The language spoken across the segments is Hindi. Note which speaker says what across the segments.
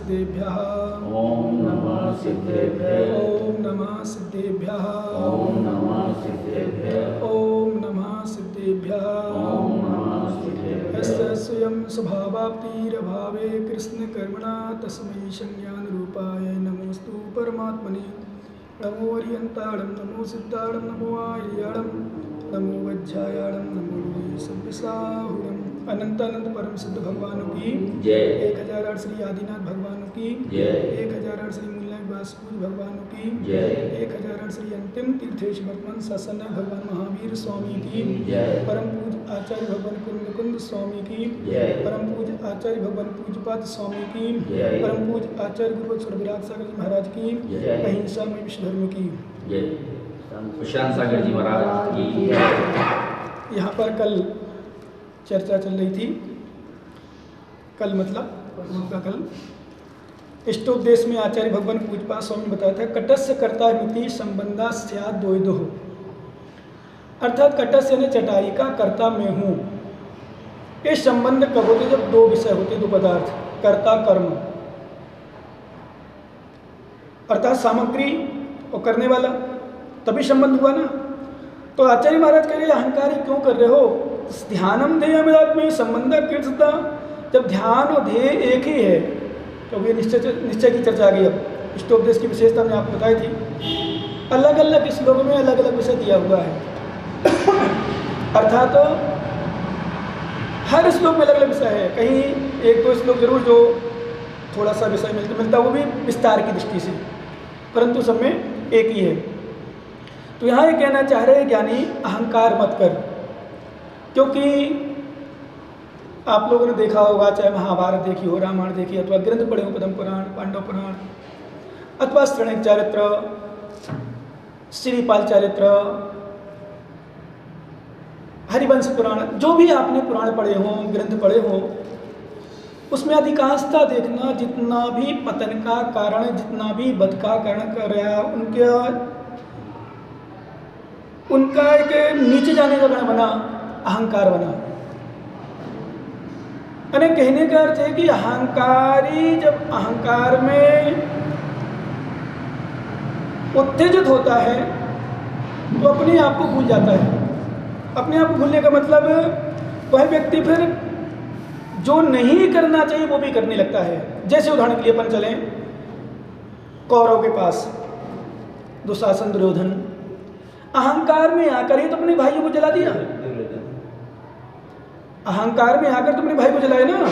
Speaker 1: सिद्धेभ्यः।
Speaker 2: ओम नमः सिद्धेभ्यः।
Speaker 1: ओम नमः सिद्धेभ्यः।
Speaker 2: ओम नमः सिद्धेभ्यः।
Speaker 1: ओम नमः सिद्धेभ्यः।
Speaker 2: ओम नमः सिद्धेभ्यः।
Speaker 1: यस्य स्वयं स्वभावाप्तिरभावे कृष्णकर्मणा तस्मै संज्ञानरूपाय नमोस्तु परमात्मने। नमो अरिहन्ताणं नमो सिद्धाणं नमो आर्याणं नमो वज्रायाणं नमो सव्यसाहुरम्। अनंत अनंत परम सिद्ध भगवानों की
Speaker 2: जय।
Speaker 1: 1008 श्री आदिनाथ भगवानों की
Speaker 2: जय।
Speaker 1: 1008 श्री मूलनाथ वासुदेव भगवानों की
Speaker 2: जय।
Speaker 1: 1008 श्री अंतिम तीर्थेश वर्तमान सत्संग भगवान महावीर स्वामी की
Speaker 2: जय।
Speaker 1: परम पूज आचार्य भगवान कुंद स्वामी की
Speaker 2: जय।
Speaker 1: परम पूज आचार्य भगवान पूजपाद स्वामी की
Speaker 2: जय। परम
Speaker 1: पूज आचार्य गुरुवत्सल विराट सागर जी महाराज की
Speaker 2: जय।
Speaker 1: अहिंसा में विश्व धर्म की
Speaker 2: जय। प्रशांत सागर जी महाराज की जय।
Speaker 1: यहाँ पर कल चर्चा चल रही थी। कल मतलब उनका कल इष्टोपदेश में आचार्य भगवान पूजपाद स्वामी ने बताया था कटस्य कर्ता मिति संबंधा स्यात् द्वैधो, अर्थात कटस्य यानी चटाई का कर्ता मैं हूँ। ये संबंध कब होते? जब दो विषय होते, दो पदार्थ, कर्ता कर्म, अर्थात सामग्री और करने वाला, तभी संबंध हुआ ना। तो आचार्य महाराज कह रहे अहंकारी क्यों कर रहे हो? ध्यानम ध्येयमिदात्म्य संबंध कृतता। जब ध्यान और ध्येय एक ही है तो ये निश्चय की चर्चा आ गई। अब इष्टोपदेश की विशेषता मैंने आपको बताई थी। अलग अलग श्लोक में अलग अलग विषय दिया हुआ है, अर्थात तो हर श्लोक में अलग अलग विषय है। कहीं एक दो श्लोक जरूर जो थोड़ा सा विषय मिलता वो भी विस्तार की दृष्टि से, परंतु सब में एक ही है। तो यहाँ ये कहना चाह रहे हैं ज्ञानी अहंकार मत कर, क्योंकि आप लोगों ने देखा होगा, चाहे महाभारत देखी हो, रामायण देखी, अथवा ग्रंथ पढ़े हो, पद्म पुराण, पांडव पुराण, अथवा श्रेणिक चरित्र, श्रीपाल चरित्र, हरिवंश पुराण, जो भी आपने पुराण पढ़े हो, ग्रंथ पढ़े हो, उसमें अधिकांशता देखना जितना भी पतन का कारण, जितना भी वध का कारण कर रहा है, उनका एक नीचे जाने का कारण बना अहंकार बना। यानी कहने का अर्थ है कि अहंकारी जब अहंकार में उत्तेजित होता है तो अपने आप को भूल जाता है। अपने आप को भूलने का मतलब वह व्यक्ति फिर जो नहीं करना चाहिए वो भी करने लगता है। जैसे उदाहरण के लिए अपन चलें कौरव के पास, दुशासन दुर्योधन अहंकार में आकर ही तो अपने भाइयों को जला दिया। अहंकार में आकर तो अपने भाई को जलाए ना।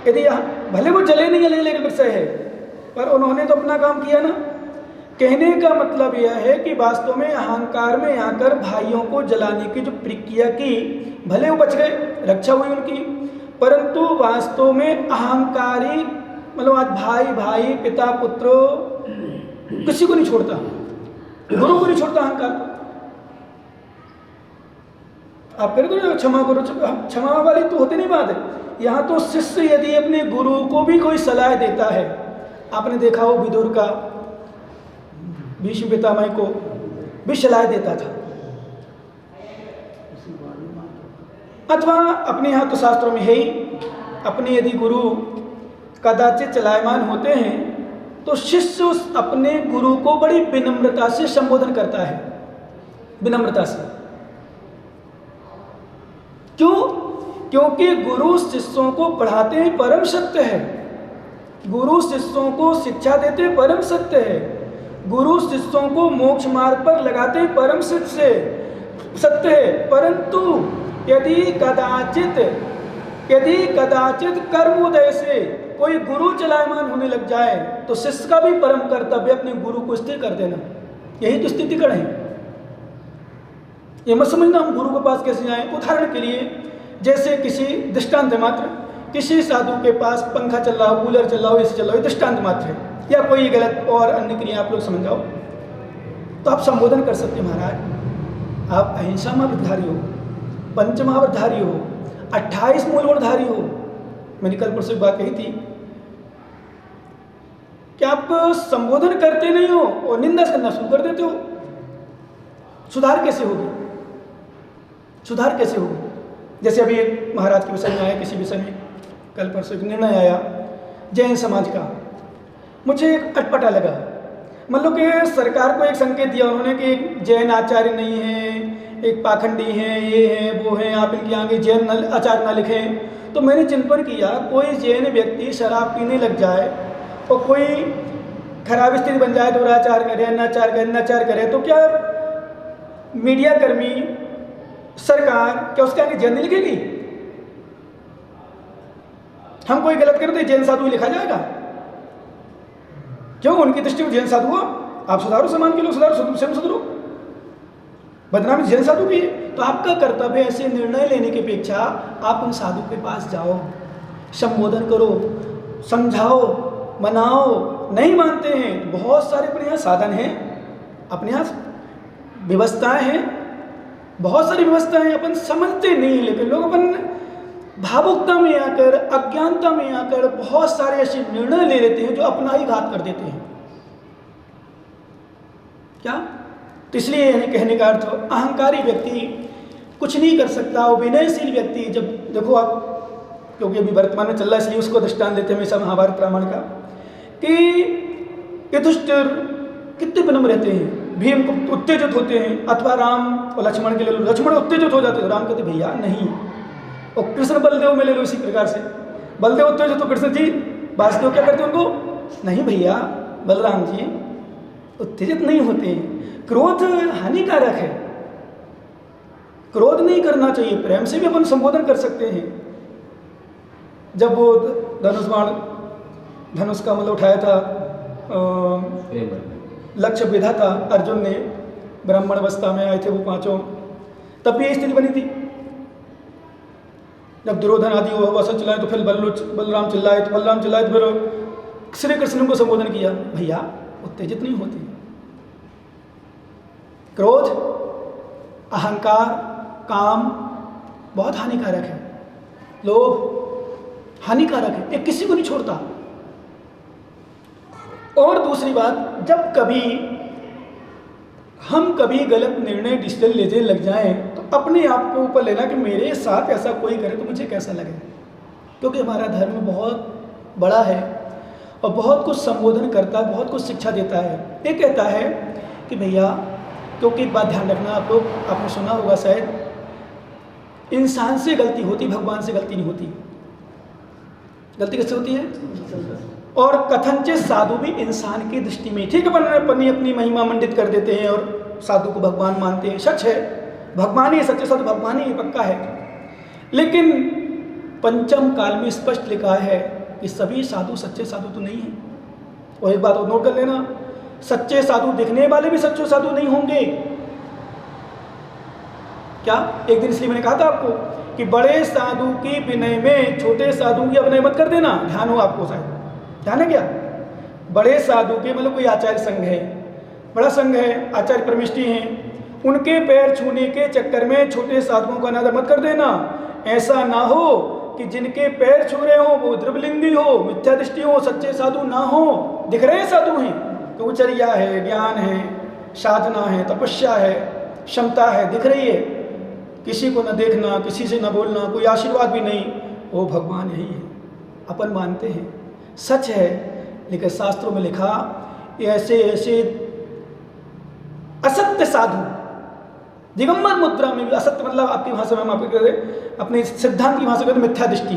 Speaker 1: यदि भले वो जले नहीं अलग अलग विषय है, पर उन्होंने तो अपना काम किया ना। कहने का मतलब यह है कि वास्तव में अहंकार में आकर भाइयों को जलाने की जो प्रक्रिया की, भले वो बच गए, रक्षा हुई उनकी, परंतु वास्तव में अहंकारी मतलब आज भाई भाई, पिता पुत्र किसी को नहीं छोड़ता, गुरु को नहीं छोड़ता अहंकार। आप कह रहे क्षमा करो, क्षमा वाली तो होती नहीं बात है। यहाँ तो शिष्य यदि अपने गुरु को भी कोई सलाह देता है, आपने देखा हो विदुर का भीष्म पितामह को भी सलाह देता था, अथवा अपने यहाँ तो शास्त्रों में है ही, अपने यदि गुरु कदाचित चलायमान होते हैं तो शिष्य उस अपने गुरु को बड़ी विनम्रता से संबोधन करता है, विनम्रता से। क्यों? क्योंकि गुरु शिष्यों को पढ़ाते हैं परम सत्य है, गुरु शिष्यों को शिक्षा देते हैं परम सत्य है, गुरु शिष्यों को मोक्ष मार्ग पर लगाते हैं परम सत्य है। परंतु यदि कदाचित कर्मोदय से कोई गुरु चलायमान होने लग जाए तो शिष्य का भी परम कर्तव्य अपने गुरु को स्थिर कर देना। यही तो स्थितिकरण है। ये मत समझना हम गुरु के पास कैसे जाएं। उदाहरण के लिए जैसे किसी दृष्टांत मात्र, किसी साधु के पास पंखा चल रहा हो, कूलर चल रहा हो, एसी चल रहा हो, दृष्टांत मात्र है, या कोई गलत और अन्य क्रिया आप लोग समझ जाओ, तो आप संबोधन कर सकते महाराज, आप अहिंसा महावृतधारी हो, पंचमहावृतधारी हो, 28 मूलवरधारी हो। मैंने कल परसों एक बात कही थी कि आप संबोधन करते नहीं हो और निंदा करना शुरू कर देते हो। सुधार कैसे होगी? सुधार कैसे होगी? जैसे अभी एक महाराज के विषय में आया, किसी विषय में कल परसों एक निर्णय आया जैन समाज का मुझे एक अटपटा लगा। मतलब कि सरकार को एक संकेत दिया उन्होंने कि एक जैन आचार्य नहीं है, एक पाखंडी है, ये है वो है, आप इनके आगे जैन आचार्य ना लिखें। तो मैंने चिंतन किया, कोई जैन व्यक्ति शराब पीने लग जाए और कोई खराब स्थिति बन जाए, दुराचार करे, अनाचार करे, तो क्या मीडिया कर्मी, सरकार क्या उसके आगे जैन नहीं लिखेगी? हम कोई गलत करें तो जैन साधु ही लिखा जाएगा? क्यों? उनकी दृष्टि में जैन साधु हो, आप सुधारो, समाज के लोग सुधारो, स्वयं सुधरो, बदनामी जैन साधु की है। तो आपका कर्तव्य ऐसे निर्णय लेने की अपेक्षा आप उन साधु के पास जाओ, संबोधन करो, समझाओ, मनाओ। नहीं मानते हैं, बहुत सारे अपने यहाँ साधन हैं, अपने यहाँ व्यवस्थाएं हैं, बहुत सारी व्यवस्थाएं हैं, अपन समझते नहीं। लेकिन लोग अपन भावुकता में आकर, अज्ञानता में आकर बहुत सारे ऐसे निर्णय ले लेते हैं जो अपना ही घात कर देते हैं। क्या? तो इसलिए यानी कहने का अर्थ, अहंकारी व्यक्ति कुछ नहीं कर सकता। वो विनयशील व्यक्ति, जब देखो आप, क्योंकि अभी वर्तमान में चल रहा है इसलिए उसको दृष्टांत देते हैं हमेशा महाभारत रामायण का, कि युधिष्ठिर कितने विनम्र रहते हैं, भीम को उत्तेजित होते हैं, अथवा राम और लक्ष्मण के ले लो, लक्ष्मण उत्तेजित हो जाते हैं, राम कहते भैया नहीं। और कृष्ण बलदेव में ले लो इसी प्रकार से, बलदेव उत्तेजित तो कृष्ण जी, वासुदेव क्या करते हैं उनको, नहीं भैया बलराम जी उत्तेजित नहीं होते। क्रोध हानिकारक है, क्रोध नहीं करना चाहिए, प्रेम से भी अपन संबोधन कर सकते हैं। जब वो धनुष का मतलब उठाया था, लक्ष्य विधा था, अर्जुन ने ब्राह्मण अवस्था में आए थे वो पांचों, तब भी यही स्थिति बनी थी। जब दुर्योधन आदि वसत चिल्लाए तो फिर बलराम चिल्लाए, तो बलराम चिल्लाए तो फिर श्री कृष्ण को संबोधन किया, भैया उत्तेजित नहीं होते। क्रोध, अहंकार, काम बहुत हानिकारक है, लोभ हानिकारक है, ये किसी को नहीं छोड़ता। और दूसरी बात, जब कभी हम कभी गलत निर्णय डिसीजन लेने लग जाएं तो अपने आप को ऊपर लेना कि मेरे साथ ऐसा कोई करे तो मुझे कैसा लगे, क्योंकि हमारा धर्म बहुत बड़ा है और बहुत कुछ संबोधन करता है, बहुत कुछ शिक्षा देता है। ये कहता है कि भैया, क्योंकि एक बात ध्यान रखना, आप लोग आपने सुना होगा शायद, इंसान से गलती होती, भगवान से गलती नहीं होती। गलती किससे होती है? और कथनचित साधु भी इंसान की दृष्टि में, ठीक है, अपनी अपनी महिमा मंडित कर देते हैं और साधु को भगवान मानते हैं, सच है, भगवान ही सच्चे साधु भगवान ही पक्का है। लेकिन पंचम काल में स्पष्ट लिखा है कि सभी साधु सच्चे साधु तो नहीं है। और एक बात और नोट कर लेना, सच्चे साधु दिखने वाले भी सच्चे साधु नहीं होंगे। क्या? एक दिन इसलिए मैंने कहा था आपको कि बड़े साधु की विनय में छोटे साधु की अभिनय मत कर देना। ध्यान हो आपको, शायद ध्यान है क्या? बड़े साधु के मतलब कोई आचार्य संघ है, बड़ा संघ है, आचार्य परमिष्ठी हैं, उनके पैर छूने के चक्कर में छोटे साधुओं का अनादर मत कर देना। ऐसा ना हो कि जिनके पैर छू रहे हो वो द्रव्यलिंगी हो, मिथ्या दृष्टि हो, सच्चे साधु ना हो। दिख रहे साधु हैं तो उचर्या है, ज्ञान है, साधना है, तपस्या है, क्षमता है, दिख रही है, किसी को न देखना, किसी से न बोलना, कोई आशीर्वाद भी नहीं, वो भगवान यही है, अपन मानते हैं, सच है। लेकिन शास्त्रों में लिखा ऐसे ऐसे असत्य साधु, दिगंबर मुद्रा में भी असत्य मतलब आपकी भाषा में हम आपको कहते हैं, अपने सिद्धांत की भाषा कहते हैं मिथ्या दृष्टि,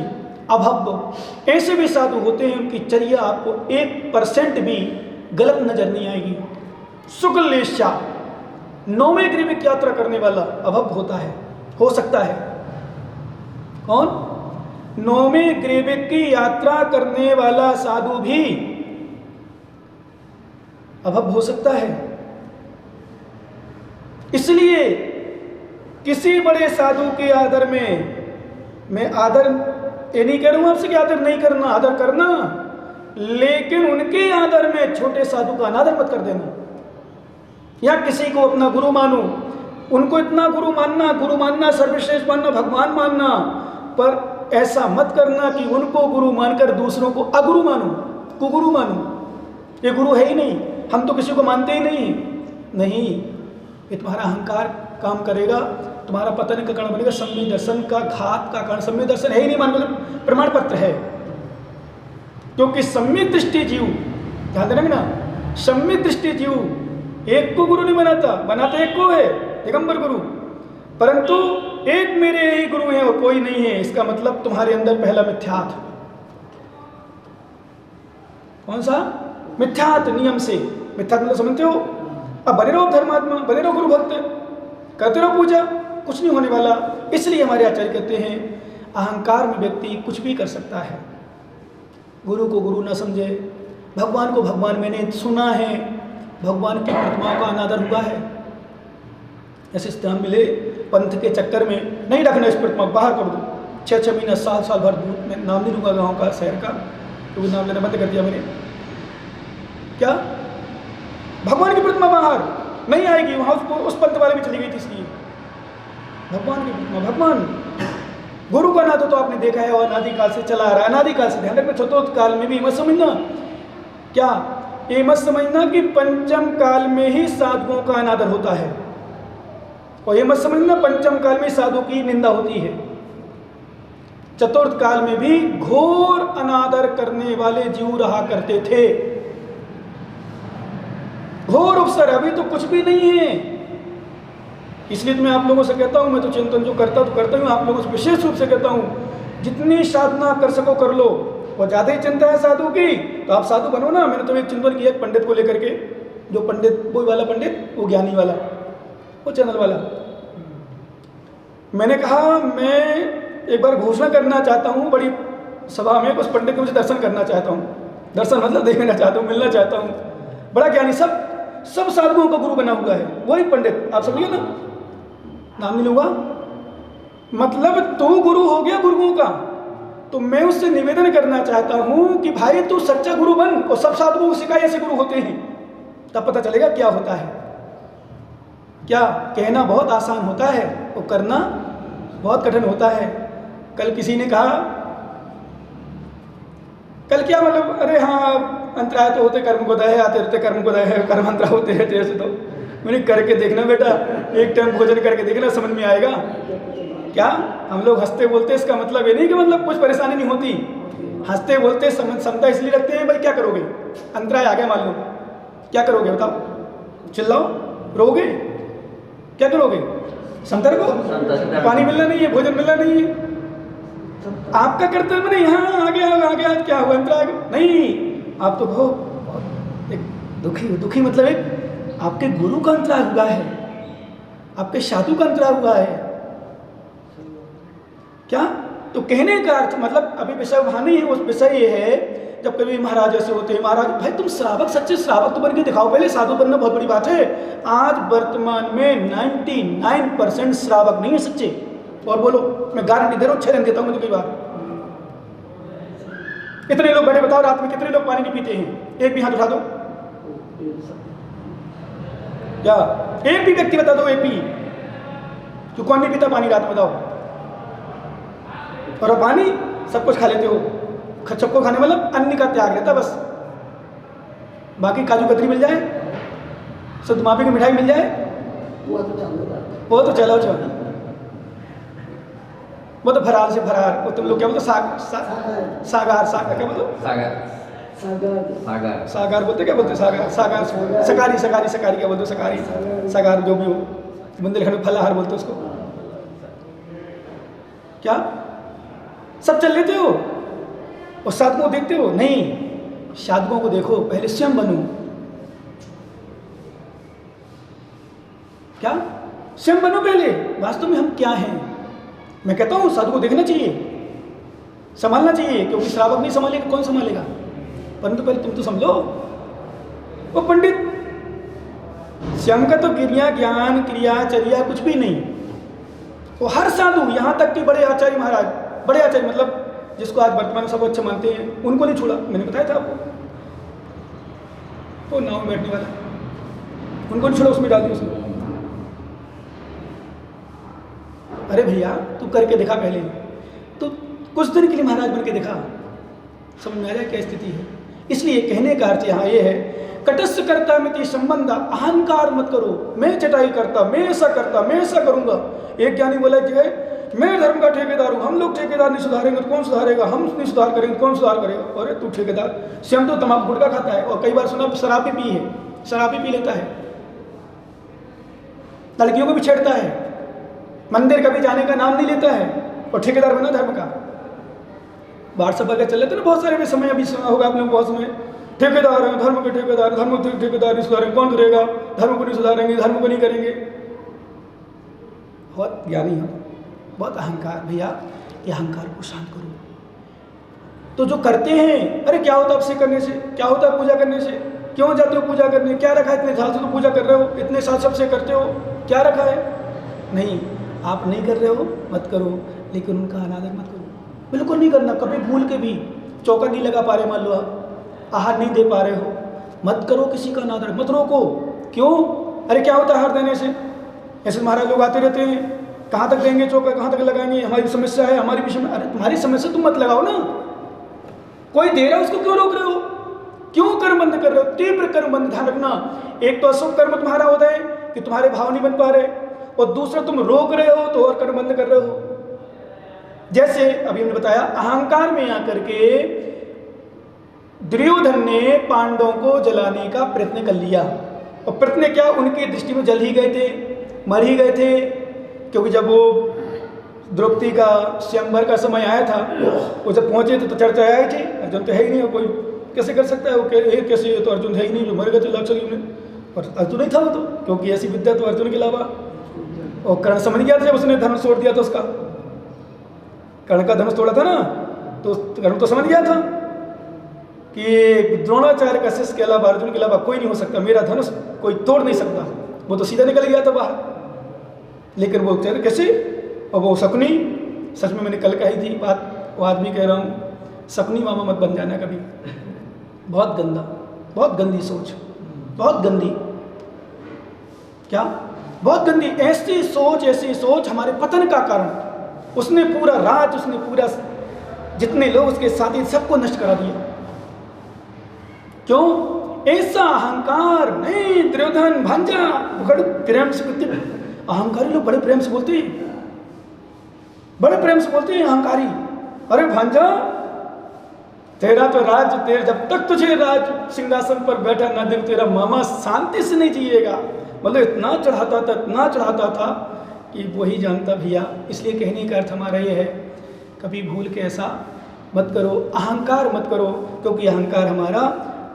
Speaker 1: अभव्य, ऐसे भी साधु होते हैं, उनकी चर्या आपको 1% भी गलत नजर नहीं आएगी। शुक्लेशा, 9वें ग्रीविक यात्रा करने वाला अभव्य होता है, हो सकता है। कौन? 9वें ग्रीविक की यात्रा करने वाला साधु भी अभव्य हो सकता है। इसलिए किसी बड़े साधु के आदर में, मैं आदर ये नहीं कह रहा हूं आपसे कि आदर नहीं करना, आदर करना, लेकिन उनके आदर में छोटे साधु का अनादर मत कर देना। या किसी को अपना गुरु मानो, उनको इतना गुरु मानना, सर्वश्रेष्ठ मानना, भगवान मानना, पर ऐसा मत करना कि उनको गुरु मानकर दूसरों को अगुरु मानो, कुगुरु मानो। ये गुरु है ही नहीं, हम तो किसी को मानते ही नहीं। ये तुम्हारा अहंकार काम करेगा, तुम्हारा पतन का कारण बनेगा, सम्यक दर्शन का घात का कारण। सम्यक दर्शन है ही नहीं, मान लो प्रमाण पत्र है, क्योंकि सम्यक दृष्टि जीव ध्यान देना ना, सम्यक दृष्टि जीव एक को गुरु नहीं बनाता, बनाता एक को है, दिगंबर गुरु, परंतु एक मेरे ही गुरु हैं और कोई नहीं है। इसका मतलब तुम्हारे अंदर पहला मिथ्यात्व। कौन सा? मिथ्यात्व नियम से। मिथ्यात्व मतलब समझते हो? अब बने रहो धर्मात्मा, बने रहो गुरु भक्त, करते रहो पूजा, कुछ नहीं होने वाला। इसलिए हमारे आचार्य कहते हैं अहंकार में व्यक्ति कुछ भी कर सकता है। गुरु को गुरु न समझे, भगवान को भगवान मैंने सुना है, भगवान की प्रतिमाओं का अनादर हुआ है, ऐसे स्थान मिले पंथ के चक्कर में नहीं रखना, इस प्रतिमा बाहर कर दो, 6-6 महीना साल भर दूर, मैं नाम नहीं लूँगा गाँव का शहर का, तो नाम लेना बंद कर दिया मैंने। क्या? भगवान की प्रतिमा बाहर नहीं आएगी, वहाँ उस पंथ वाले में चली गई थी, इसलिए भगवान की प्रतिमा, भगवान गुरु का नाम तो आपने देखा है और अनादिकाल से चला आ रहा है, अनादिकाल से। ध्यान रखना, चतुर्थ काल में भी मत समझना, क्या ये मत समझना कि पंचम काल में ही साधुओं का अनादर होता है, और ये मत समझना पंचम काल में साधु की निंदा होती है। चतुर्थ काल में भी घोर अनादर करने वाले जीव रहा करते थे, घोर अवसर। अभी तो कुछ भी नहीं है, इसलिए तो मैं आप लोगों से कहता हूं, मैं तो चिंतन जो करता हूं, आप लोगों से विशेष रूप से कहता हूं, जितनी साधना कर सको कर लो। और ज़्यादा ही चिंता है साधु की तो आप साधु बनो ना। मैंने तो एक चिंतन किया पंडित को लेकर के, जो पंडित, वो वाला पंडित, वो ज्ञानी वाला, वो चैनल वाला। मैंने कहा मैं एक बार घोषणा करना चाहता हूँ बड़ी सभा में, उस पंडित के मुझे दर्शन करना चाहता हूँ, दर्शन मतलब देखना चाहता हूँ, मिलना चाहता हूँ। बड़ा ज्ञानी, सब साधुओं का गुरु बना हुआ है, वही पंडित, आप समझिए ना, नाम नहीं लूँगा। मतलब तू गुरु हो गया गुरुओं का, तो मैं उससे निवेदन करना चाहता हूँ कि भाई तू सच्चा गुरु बन और सब साधुओं को सिखाए ऐसे गुरु होते हैं, तब पता चलेगा क्या होता है। क्या कहना बहुत आसान होता है, वो करना बहुत कठिन होता है। कल किसी ने कहा, कल क्या मतलब, अरे हाँ अंतराय तो होते कर्म को दया, आते रहते कर्म को दया, कर्म अंतरा होते रहते ऐसे। तो मैंने करके देखना बेटा, एक टाइम भोजन करके देखना, समझ में आएगा। क्या हम लोग हंसते बोलते, इसका मतलब ये नहीं कि मतलब कुछ परेशानी नहीं होती, हंसते बोलते समता इसलिए रखते हैं भाई। क्या करोगे, अंतराय आ गया मान लो, क्या करोगे बताओ? चिल्लाओ, रोगे, क्या करोगे? संतर को पानी मिलना नहीं है, भोजन मिलना नहीं है, आपका कर्तव्य नहीं। हाँ आ गया, क्या हुआ, अंतराय नहीं। आप तो बहुत एक दुखी मतलब एक आपके गुरु का अंतराय हुआ है, आपके साधु का अंतराय हुआ है। क्या? तो कहने का अर्थ मतलब अभी विषय वहाँ नहीं है, उस विषय ये है जब कभी महाराज ऐसे होते हैं, महाराज भाई तुम श्रावक, सच्चे श्रावक तो बन के दिखाओ पहले। साधु बनना बहुत बड़ी बात है। आज वर्तमान में 99% श्रावक नहीं है सच्चे। और बोलो, मैं गारंटी दे रहा हूँ, 6 दिन देता हूँ मुझे कई बार। इतने लोग बैठे, बताओ रात में कितने लोग पानी नहीं पीते हैं? एक भी हाथ उठा दो, क्या एक भी व्यक्ति बता दो, एक भी जो कौन नहीं पीता पानी रात में, बताओ। और पानी सब कुछ खा लेते हो, सबको खाने मतलब अन्न का त्याग रहता बस। बाकी काजू कतरी मिल जाए, शुद्ध मापे की मिठाई मिल जाए, वो तो चलो चलो, वो तो फरार से फरार। वो तुम लोग क्या बोलते, सागार क्या बोलते, सागार बोलते, क्या बोलते, सागार सकारी क्या बोलते, सगार जो भी हो, बुंदेलखंड में फलाहार बोलते उसको। क्या सब चल लेते हो और साधुओं को देखते हो? नहीं, साधुओं को देखो, पहले स्वयं बनो। क्या? स्वयं बनो पहले, वास्तव में हम क्या हैं। मैं कहता हूं साधु को देखना चाहिए, संभालना चाहिए, क्योंकि श्रावक नहीं संभालेगा, कौन संभालेगा? परंतु पहले तुम तो समझो। वो पंडित स्वयं का तो क्रिया ज्ञान क्रियाचर्या कुछ भी नहीं। वो हर साधु, यहां तक कि बड़े आचार्य महाराज, बड़े आचार्य मतलब जिसको आज वर्तमान में सब अच्छे मानते हैं, उनको नहीं छोड़ा। मैंने बताया था आपको, वो नाव में बैठने वाला, उनको नहीं छोड़ा, उसमें डाल दिया उसने। अरे भैया तू करके दिखा पहले, तो कुछ दिन के लिए महाराज बन के दिखा, समझ में आ जाए क्या स्थिति है। इसलिए कहने का अर्थ यहाँ ये है, कटस्थ कर्ता मिति संबंध, अहंकार मत करो, मैं चटाई करता, मैं ऐसा करता, मैं ऐसा करूंगा। एक ज्ञानी बोला कि मैं धर्म का ठेकेदार हूँ, हम लोग ठेकेदार नहीं सुधारेंगे तो कौन सुधारेगा, हम नहीं सुधार करेंगे तो कौन सुधार करेगा। अरे तू ठेकेदार, स्वयं तो तमाकू गुटखा खाता है और कई बार सुना शराब भी पी है, शराब भी पी लेता है, लड़कियों को भी छेड़ता है, मंदिर कभी जाने का नाम नहीं लेता है और ठेकेदार बना धर्म का। व्हाट्सएप पर चल रहे थे ना बहुत सारे समय, अभी सुना होगा आपने बहुत समय, ठेकेदार हैं, धर्म के ठेकेदार, धर्म के ठेकेदार नहीं सुधारेंगे कौन करेगा, धर्म को नहीं सुधारेंगे, धर्म को नहीं करेंगे। बहुत ज्ञानी हो, बहुत अहंकार। भैया ये अहंकार को शांत करो। तो जो करते हैं, अरे क्या होता है आपसे करने से, क्या होता है पूजा करने से, क्यों जाते हो पूजा करने, क्या रखा है, इतने साल से तो पूजा कर रहे हो, इतने साल सबसे करते हो, क्या रखा है। नहीं, आप नहीं कर रहे हो मत करो, लेकिन उनका अनादर मत करो, बिल्कुल नहीं करना। कभी भूल के भी चौका नहीं लगा पा रहे, मान लो आप आहार नहीं दे पा रहे हो, मत करो किसी का अनादर, मत रोको। क्यों, अरे क्या होता है आहार देने से, ऐसे महाराज लोग आते रहते हैं, कहाँ तक देंगे चौका, कहाँ तक लगाएंगे, हमारी समस्या है, हमारी विषय में। अरे तुम्हारी समस्या तुम मत लगाओ ना, कोई दे रहा है उसको क्यों रोक रहे हो, क्यों कर्म बंद कर रहे हो। तीव्र कर्म बंद, ध्यान रखना, एक तो अशुभ कर्म तुम्हारा होता है कि तुम्हारे भाव नहीं बन पा रहे, और दूसरा तुम रोक रहे हो तो और कर्म बंद कर रहे हो। जैसे अभी हमने बताया, अहंकार में आकर के दुर्योधन ने पांडवों को जलाने का प्रयत्न कर लिया, और प्रयत्न क्या, उनकी दृष्टि में जल ही गए थे, मर ही गए थे, क्योंकि जब वो द्रौपदी का स्वयंवर का समय आया था, वो जब पहुंचे थे तो चर्चा आई थी, अर्जुन तो है ही नहीं, कोई कैसे कर सकता है, वो कैसे, तो अर्जुन है ही नहीं, जो मर गए थे लाक्षण में, और अर्जुन ही था वो तो, क्योंकि ऐसी विद्या तो अर्जुन के अलावा। और कर्ण समझ गया था जब उसने धनुष तोड़ दिया था उसका, कर्ण का धनुष तोड़ा था ना, तो कर्ण तो समझ गया था कि द्रोणाचार्य का शिष्य के अलावा, अर्जुन के अलावा कोई नहीं हो सकता, मेरा धनुष कोई तोड़ नहीं सकता। वो तो सीधा निकल गया था बाहर, लेकिन वो कैसे, और वो शकुनी, सच में मैंने कल कही थी बात, वो आज भी कह रहा हूँ, शकुनी मामा मत बन जाना कभी, बहुत गंदा, बहुत गंदी सोच, बहुत गंदी, क्या बहुत गंदी, ऐसी सोच हमारे पतन का कारण। उसने पूरा राज, उसने पूरा जितने लोग उसके साथी सबको नष्ट करा दिया। क्यों, ऐसा अहंकार नहीं। दुर्योधन भांजा बड़े प्रेम से बोलते, अहंकारी लोग बड़े प्रेम से बोलते हैं, बड़े प्रेम से बोलते हैं अहंकारी, अरे भांजा तेरा तो राज, तेरे जब तक तुझे राज सिंहासन पर बैठा ना देख, तेरा मामा शांति से नहीं जिएगा। मतलब इतना चढ़ाता था, इतना चढ़ाता था कि वही जानता भैया। इसलिए कहने का अर्थ हमारा ये है, कभी भूल के ऐसा मत करो, अहंकार मत करो, क्योंकि अहंकार हमारा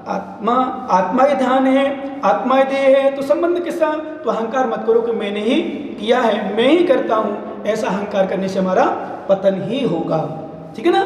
Speaker 1: आत्मा ही ध्यान है, आत्मा ही देह है, तो संबंध किसका, तो अहंकार मत करो कि मैंने ही किया है, मैं ही करता हूँ, ऐसा अहंकार करने से हमारा पतन ही होगा। ठीक है ना।